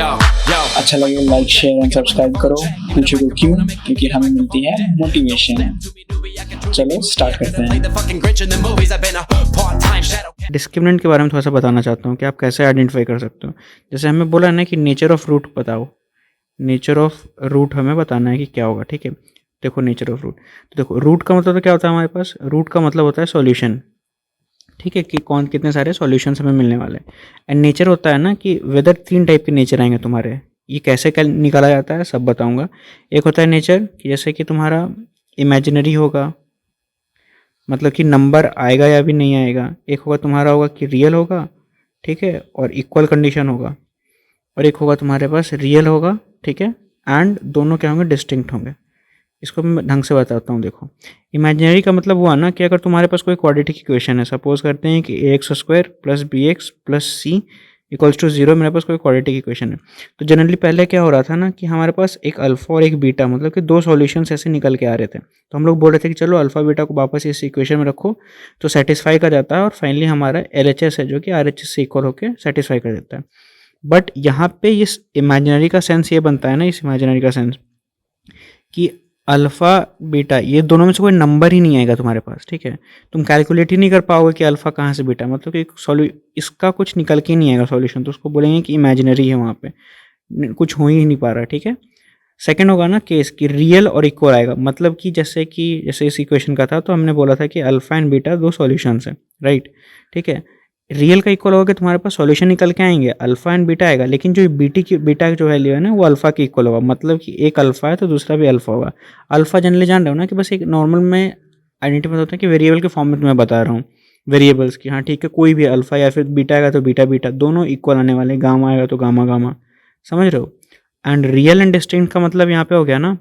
अच्छा लगे like share and subscribe करो। पूछो को क्यों? क्योंकि हमें मिलती है मोटिवेशन। चलो स्टार्ट करते हैं। डिस्क्रिमिनेंट के बारे में थोड़ा सा बताना चाहता हूँ कि आप कैसे आइडेंटिफाई कर सकते हो। जैसे हमें बोला ना कि नेचर ऑफ रूट बताओ, नेचर ऑफ रूट हमें बताना है कि क्या होगा। ठीक है, देखो नेचर ऑफ रूट, तो देखो रूट का मतलब तो क्या होता है हमारे पास, रूट का मतलब होता है सॉल्यूशन। ठीक है, कि कौन कितने सारे सॉल्यूशंस हमें मिलने वाले हैं। एंड नेचर होता है ना कि वेदर 3 टाइप के नेचर आएंगे तुम्हारे। ये कैसे निकाला जाता है सब बताऊंगा। एक होता है नेचर कि जैसे कि तुम्हारा इमेजिनरी होगा, मतलब कि नंबर आएगा या भी नहीं आएगा। एक होगा तुम्हारा होगा कि रियल होगा, ठीक है, और इक्वल कंडीशन होगा। और एक होगा तुम्हारे पास रियल होगा, ठीक है, एंड दोनों क्या होंगे, डिस्टिंक्ट होंगे। इसको मैं ढंग से बताता हूँ। देखो इमेजिनरी का मतलब हुआ ना कि अगर तुम्हारे पास कोई क्वाड्रेटिक इक्वेशन है, सपोज करते हैं कि a x square plus b x plus c equals to 0, मेरे पास कोई क्वाड्रेटिक इक्वेशन है। तो जनरली पहले क्या हो रहा था ना कि हमारे पास एक अल्फा और एक बीटा, मतलब कि 2 सॉल्यूशंस ऐसे निकल के आ रहे थे। तो हम लोग बोल रहे थे कि चलो अल्फा बीटा को वापस इस इक्वेशन में रखो तो सेटिस्फाई कर जाता है, और फाइनली हमारा LHS है जो कि RHS से इक्वल होकर सेटिस्फाई कर देता है। बट यहाँ पे इस इमेजिनरी का सेंस ये बनता है ना, इस इमेजिनरी का सेंस कि अल्फ़ा बीटा ये दोनों में से कोई नंबर ही नहीं आएगा तुम्हारे पास। ठीक है, तुम कैलकुलेट ही नहीं कर पाओगे कि अल्फ़ा कहाँ से बीटा, मतलब कि इसका कुछ निकल के नहीं आएगा सॉल्यूशन, तो उसको बोलेंगे कि इमेजिनरी है, वहाँ पे कुछ हो ही नहीं पा रहा। ठीक है, सेकंड होगा ना केस कि रियल और इक्वल आएगा, मतलब कि जैसे इस इक्वेशन का था तो हमने बोला था कि अल्फ़ा एंड बीटा 2 सॉल्यूशंस हैं, राइट। ठीक है, रियल का इक्वल होगा कि तुम्हारे पास सॉल्यूशन निकल के आएंगे, अल्फा एंड बीटा आएगा, लेकिन जो बीटा की जो वैल्यू है ना वो अल्फा के इक्वल होगा, मतलब कि एक अल्फा है तो दूसरा भी अल्फा होगा। अल्फा जनरली जान रहे हो ना कि बस एक नॉर्मल में आइडेंटिफाई होता है कि वेरिएबल के फॉर्म में तुम्हें बता रहा हूँ, वेरिएबल्स की। हाँ ठीक है, कोई भी अल्फा या फिर बीटा आएगा तो बीटा बीटा दोनों इक्वल आने वाले, गामा आएगा तो गामा गामा, समझ रहे हो। एंड रियल एंड डिस्टिंक्ट का मतलब यहाँ पे हो गया ना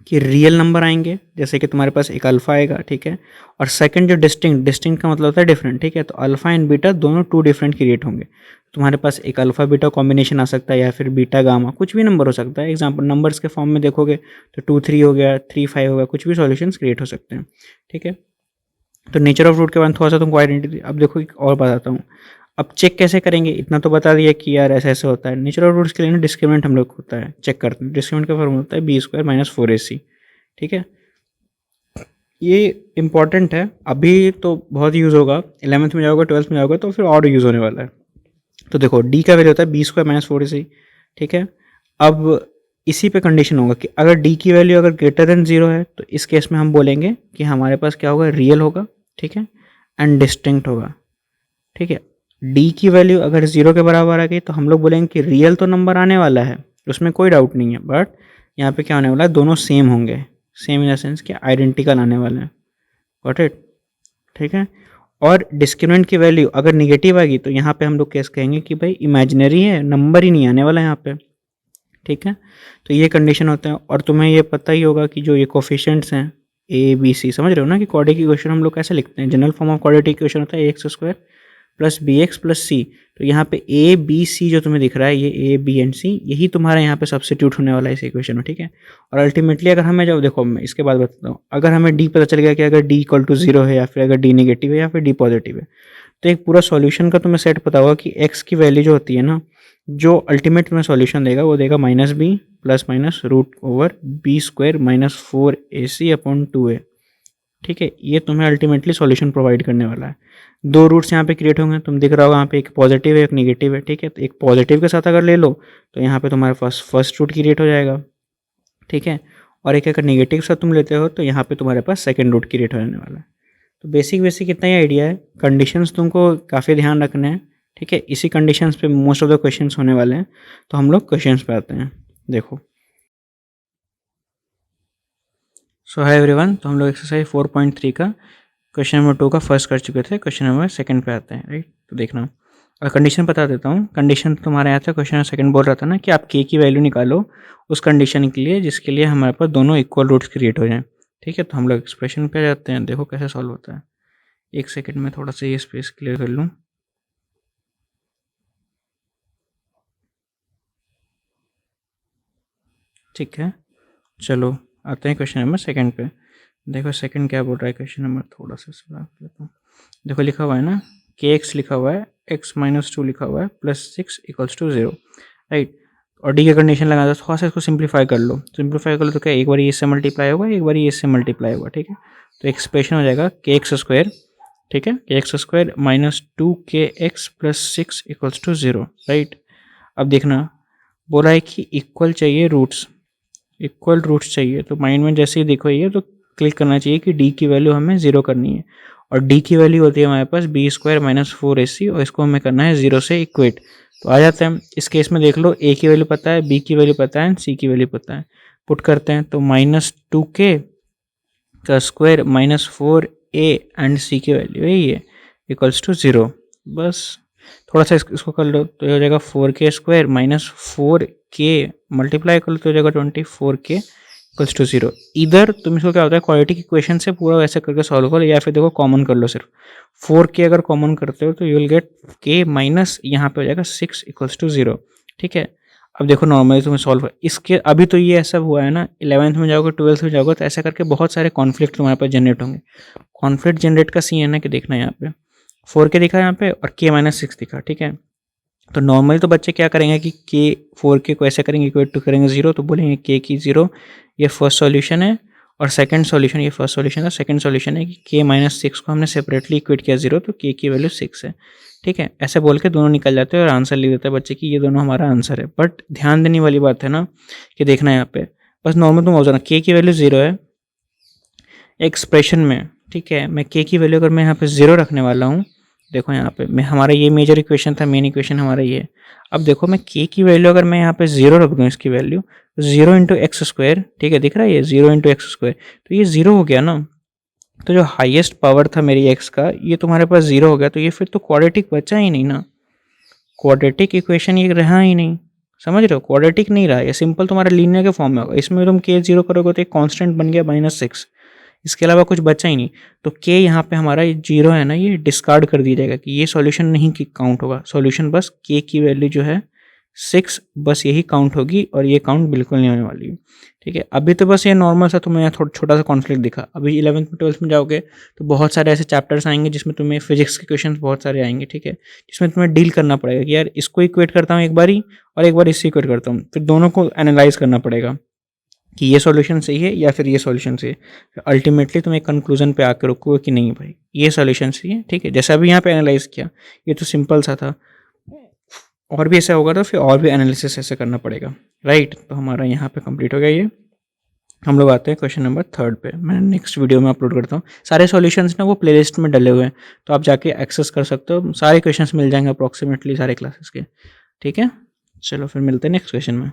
कि रियल नंबर आएंगे, जैसे कि तुम्हारे पास एक अल्फा आएगा, ठीक है, और सेकंड जो डिस्टिंक्ट का मतलब होता है डिफरेंट। ठीक है, तो अल्फा एंड बीटा दोनों 2 डिफरेंट क्रिएट होंगे। तुम्हारे पास एक अल्फा बीटा कॉम्बिनेशन आ सकता है, या फिर बीटा गामा, कुछ भी नंबर हो सकता है। एग्जाम्पल नंबर्स के फॉर्म में देखोगे तो 2 3 हो गया, 3 5 हो गया, कुछ भी सॉल्यूशंस क्रिएट हो सकते हैं। ठीक है, तो नेचर ऑफ रूट के बाद थोड़ा सा तुमको आइडेंटिटी, अब देखो एक और बताता हूँ। अब चेक कैसे करेंगे, इतना तो बता दिया कि यार ऐसे ऐसे होता है। नेचर ऑफ रूट्स के लिए ना डिस्क्रिमिनेंट हम लोग होता है चेक करते हैं। डिस्क्रिमिनेंट का फॉर्म होता है b² - 4ac। ठीक है, ये इंपॉर्टेंट है, अभी तो बहुत यूज़ होगा, 11th में जाओगे 12th में जाओगे तो फिर और यूज़ होने वाला है। तो देखो डी का वैल्यू होता है b² - 4ac। ठीक है, अब इसी पे कंडीशन होगा कि अगर डी की वैल्यू अगर ग्रेटर देन 0 है तो इस केस में हम बोलेंगे कि हमारे पास क्या होगा, रियल होगा, ठीक है, एंड डिस्टिंक्ट होगा। ठीक है, डी की वैल्यू अगर 0 के बराबर आ गई तो हम लोग बोलेंगे कि रियल तो नंबर आने वाला है, उसमें कोई डाउट नहीं है, बट यहाँ पे क्या होने वाला है, दोनों सेम होंगे, सेम इन द सेंस कि आइडेंटिकल आने वाले हैं। Got it. ठीक है, और डिस्क्रिमिनेंट की वैल्यू अगर निगेटिव आएगी तो यहाँ पे हम लोग केस कहेंगे कि भाई इमेजिनरी है, नंबर ही नहीं आने वाला है यहाँ पे। ठीक है, तो ये कंडीशन होता है। और तुम्हें ये पता ही होगा कि जो ये कोफिशिएंट्स हैं A B C, समझ रहे हो ना कि क्वाड्रेटिक इक्वेशन हम लोग कैसे लिखते हैं। General form of quadratic equation होता है ax² plus bx plus c। तो यहाँ पे A B C जो तुम्हें दिख रहा है, ये A B एंड C, यही तुम्हारा यहाँ पे सब्सिट्यूट होने वाला है इस इक्वेशन में। ठीक है, और अल्टीमेटली अगर हमें, जब देखो मैं इसके बाद बताता हूँ, अगर हमें D पता चल गया कि अगर D इक्वल टू 0 है, या फिर अगर D नेगेटिव है, या फिर D पॉजिटिव है, तो एक पूरा सॉल्यूशन का तुम्हें सेट पता होगा कि x की वैल्यू जो होती है ना, जो अल्टीमेट में सॉल्यूशन देगा वो देगा -b plus minus √b² - 4ac/2a। ठीक है, ये तुम्हें अल्टीमेटली सॉल्यूशन प्रोवाइड करने वाला है। 2 रूट्स यहाँ पे क्रिएट होंगे, तुम दिख रहा होगा यहाँ पे, एक पॉजिटिव है एक नेगेटिव है। ठीक है, तो एक पॉजिटिव के साथ अगर ले लो तो यहाँ पे तुम्हारे पास फर्स्ट रूट क्रिएट हो जाएगा। ठीक है, और एक अगर नेगेटिव के साथ तुम लेते हो तो यहाँ पे तुम्हारे पास सेकंड रूट क्रिएट होने वाला है। तो बेसिक इतना ही आइडिया है। कंडीशंस तुमको काफ़ी ध्यान रखने हैं। ठीक है, इसी कंडीशंस पे मोस्ट ऑफ द क्वेश्चंस होने वाले हैं। तो हम लोग क्वेश्चंस पे आते हैं। देखो, सो हाय एवरीवन, तो हम लोग एक्सरसाइज 4.3 का क्वेश्चन नंबर 2 का फर्स्ट कर चुके थे, क्वेश्चन नंबर सेकंड पे आते हैं, राइट। तो देखना, और कंडीशन बता देता हूँ। कंडीशन तुम्हारे यहाँ था, क्वेश्चन सेकंड बोल रहा था ना कि आप k की वैल्यू निकालो उस कंडीशन के लिए जिसके लिए हमारे पास दोनों इक्वल रूट्स क्रिएट हो जाएं। ठीक है, तो हम लोग एक्सप्रेशन पे जाते हैं। देखो कैसे सॉल्व होता है। एक सेकेंड में थोड़ा सा ये स्पेस क्लियर कर लूँ। ठीक है, चलो आते हैं क्वेश्चन नंबर सेकंड पे। देखो सेकंड क्या बोल रहा है क्वेश्चन नंबर, थोड़ा सा सुधार लेता हूँ। देखो लिखा हुआ है ना, kx लिखा हुआ है, x - 2 लिखा हुआ है, +6 = 0, राइट। और डी का कंडीशन लगाना है, थोड़ा सा इसको सिंप्लीफाई कर लो तो क्या एक बार ये इससे मल्टीप्लाई होगा, एक बार ये इससे मल्टीप्लाई होगा, ठीक है। तो एक्सप्रेशन हो जाएगा के एक्स स्क्वायर, ठीक है, के X square minus 2kx plus 6 equals to 0, right. अब देखना बोला है कि इक्वल चाहिए रूट्स, इक्वल रूट्स चाहिए, तो माइंड में जैसे ही देखो ये तो क्लिक करना चाहिए कि डी की वैल्यू हमें 0 करनी है, और डी की वैल्यू होती है हमारे पास बी स्क्वायर माइनस 4ac, और इसको हमें करना है 0 से इक्वेट। तो आ जाते हैं, इस केस में देख लो ए की वैल्यू पता है, बी की वैल्यू पता है एंड सी की वैल्यू पता है, पुट करते हैं तो माइनस 2k का स्क्वायर माइनस 4a एंड सी की वैल्यू यही है इक्वल्स टू 0। बस थोड़ा सा इसको कर लो तो ये हो जाएगा 4k square minus 4k multiply कर लो तो हो जाएगा 24k इक्वल्स टू 0। इधर तुम इसको क्या होता है क्वाड्रेटिक इक्वेशन से पूरा वैसे करके सॉल्व करो, या फिर देखो कॉमन कर लो, सिर्फ 4k अगर कॉमन करते हो तो you will get k minus यहाँ पे हो जाएगा 6 इक्वल्स टू 0, ठीक है। अब देखो नॉर्मली तुम्हें सॉल्व इसके अभी तो ये ऐसा हुआ है ना, 11th में जाओगे 12th में जाओगे तो ऐसा करके बहुत सारे कॉन्फ्लिक्ट तुम्हारे पास जनरेट होंगे। कॉन्फ्लिक्ट जनरेट का सीन है ना कि देखना यहाँ पे 4k दिखा यहाँ पे और k माइनस 6 दिखा, ठीक है। तो नॉर्मली तो बच्चे क्या करेंगे कि k 4k को ऐसे करेंगे इक्वेट टू करेंगे 0, तो बोलेंगे k की 0, ये फर्स्ट सॉल्यूशन है, और सेकंड सॉल्यूशन ये फर्स्ट सॉल्यूशन है, सेकंड सॉल्यूशन है कि k माइनस 6 को हमने सेपरेटली इक्वेट किया 0, तो k की वैल्यू 6 है, ठीक है। ऐसे बोल के दोनों निकल जाते हैं और आंसर लिख देते हैं बच्चे कि ये दोनों हमारा आंसर है। बट ध्यान देने वाली बात है ना कि देखना है यहाँ पे बस नॉर्मल तुम हो जाना k की वैल्यू 0 है एक्सप्रेशन में, ठीक है। मैं k की वैल्यू अगर मैं यहाँ पे 0 रखने वाला हूँ, देखो यहाँ पे मैं हमारा ये मेजर इक्वेशन था, मेन इक्वेशन हमारा ये। अब देखो मैं k की वैल्यू अगर मैं यहाँ पे 0 रख दूँ, इसकी वैल्यू 0 इंटू एक्स स्क्वायर, ठीक है, दिख रहा है ये 0 इंटू एक्स स्क्वायर, तो ये 0 हो गया ना। तो जो हाईएस्ट पावर था मेरी x का ये तुम्हारे पास 0 हो गया, तो ये फिर तो क्वाड्रेटिक बचा ही नहीं ना, क्वाड्रेटिक इक्वेशन ये रहा ही नहीं, समझ रहे हो, क्वाड्रेटिक नहीं रहा, ये सिंपल तुम्हारा लीनियर के फॉर्म में होगा। इसमें तुम k 0 करोगे तो एक कांस्टेंट बन गया -6, इसके अलावा कुछ बचा ही नहीं। तो k यहाँ पे हमारा 0 है ना, ये डिस्कार्ड कर दिया जाएगा कि ये सॉल्यूशन नहीं काउंट होगा, सॉल्यूशन बस k की वैल्यू जो है 6 बस यही काउंट होगी, और ये काउंट बिल्कुल नहीं होने वाली है, ठीक है। अभी तो बस ये नॉर्मल सा तुम्हें यहाँ छोटा सा कॉन्फ्लिक्ट दिखा। अभी 11th में 12th में जाओगे तो बहुत सारे ऐसे चैप्टर्स आएंगे जिसमें तुम्हें फिजिक्स के क्वेश्चन बहुत सारे आएंगे, ठीक है, जिसमें तुम्हें डील करना पड़ेगा कि यार इसको इक्वेट करता हूँ एक बारी और एक बार इससे इक्वेट करता हूँ, फिर दोनों को एनालाइज करना पड़ेगा कि ये सॉल्यूशन सही है या फिर ये सॉल्यूशन सही है। अल्टीमेटली तुम एक कंक्लूजन पे आकर रुकोगे कि नहीं भाई ये सॉल्यूशन सही है, ठीक है। जैसे अभी यहाँ पे एनालाइज किया, ये तो सिंपल सा था, और भी ऐसा होगा तो फिर और भी एनालिसिस ऐसे करना पड़ेगा, राइट। तो हमारा यहाँ पे कंप्लीट हो गया ये। हम लोग आते हैं क्वेश्चन नंबर 3 पे, मैं नेक्स्ट वीडियो में अपलोड करता हूँ। सारे सॉल्यूशंस ना वो प्लेलिस्ट में डले हुए हैं, तो आप जाके एक्सेस कर सकते हो, सारे क्वेश्चंस मिल जाएंगे अप्रॉक्सीमेटली सारे क्लासेस के, ठीक है। चलो फिर मिलते हैं नेक्स्ट क्वेश्चन में।